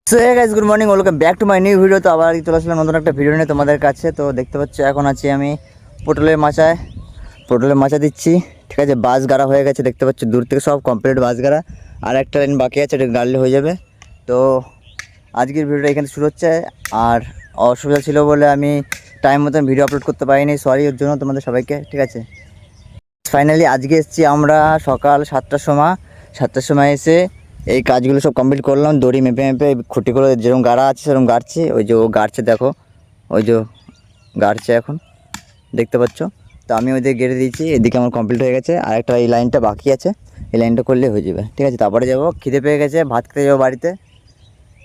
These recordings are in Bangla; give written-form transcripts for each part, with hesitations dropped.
So hey guys, good morning, welcome back to my new video. তো আবার চলে আসলাম নতুন একটা ভিডিও নিয়ে তোমাদের কাছে। তো দেখতে পাচ্ছ এখন আছি আমি পটলের মাচা দিচ্ছি। ঠিক আছে, বাস গাড়া হয়ে গেছে, দেখতে পাচ্ছ দূর থেকে সব কমপ্লিট বাস গাড়া। আর একটা লাইন বাকি আছে, এটা গাড়লে হয়ে যাবে। তো আজকের ভিডিওটা এখানে শুরু হচ্ছে। আর অসুবিধা ছিল বলে আমি টাইম মতন ভিডিও আপলোড করতে পারিনি, সরি ওর জন্য তোমাদের সবাইকে। ঠিক আছে, ফাইনালি আজকে এসেছি আমরা সকাল 7টার সময় এসে এই কাজগুলো সব কমপ্লিট করলাম। দড়ি মেপে খুঁটিগুলো যেরকম গাড়া আছে সেরকম গাড়ছি। ওই যে ও গাড়ছে, দেখো ওই যে গাড়ছে এখন, দেখতে পাচ্ছ। তো আমি ওইদিকে গেড়ে দিয়েছি, এদিকে আমার কমপ্লিট হয়ে গেছে। আর একটা এই লাইনটা বাকি আছে, এই লাইনটা করলে হয়ে যাবে। ঠিক আছে, তারপরে যাবো, খিদে পেয়ে গেছে, ভাত খেতে যাবো বাড়িতে।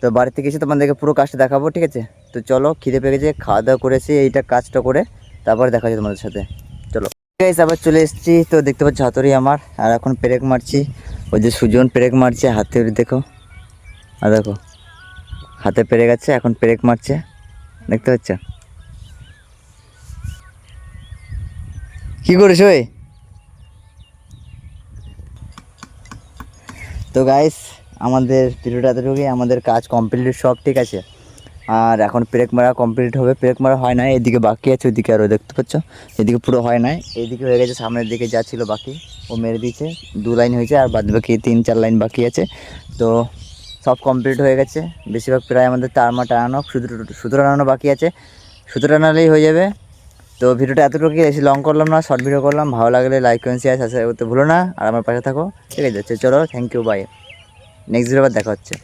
তো বাড়িতে গেছি তোমাদেরকে পুরো কাজটা দেখাবো। ঠিক আছে, তো চলো, খিদে পেয়ে গেছে, খাওয়া দাওয়া করেছি, এইটা কাজটা করে তারপরে দেখা যায় তোমাদের সাথে। চলো গাইস, আবার চলে এসেছি। তো দেখতে পাচ্ছি হাতুড়ি আমার, আর এখন পেরেক মারছি। ওই যে সুজন পেরেক মারছে হাতে, দেখো, আর দেখো হাতে পেরেক আছে, এখন পেরেক মারছে, দেখতে পাচ্ছ। কি করিস ওই? তো গাইস, আমাদের ভিডিওটা এতটুকুই, আমাদের কাজ কমপ্লিট সব। ঠিক আছে, আর এখন পেরেক মারা কমপ্লিট হবে। পেরেক মারা হয় না, এদিকে বাকি আছে, ওইদিকে আরও দেখতে পাচ্ছ, এদিকে পুরো হয় নাই, এইদিকে হয়ে গেছে। সামনের দিকে যা ছিল বাকি ও মেরে দিয়েছে, 2 লাইন হয়েছে, আর বাদ বাকি 3-4 লাইন বাকি আছে। তো সব কমপ্লিট হয়ে গেছে বেশিরভাগ, প্রায় আমাদের তারমা টানানো, সুতো টানানো বাকি আছে, সুতো টানালেই হয়ে যাবে। তো ভিডিওটা এতটুকুই, বেশি লং করলাম না, শর্ট ভিডিও করলাম। ভালো লাগলে লাইক কমেন্ট শেয়ার সাবস্ক্রাইব করতে ভুলো না, আর আমার পাশে থাকো। ঠিক আছে, চলো, thank you, bye. Next video আবার দেখা হচ্ছে।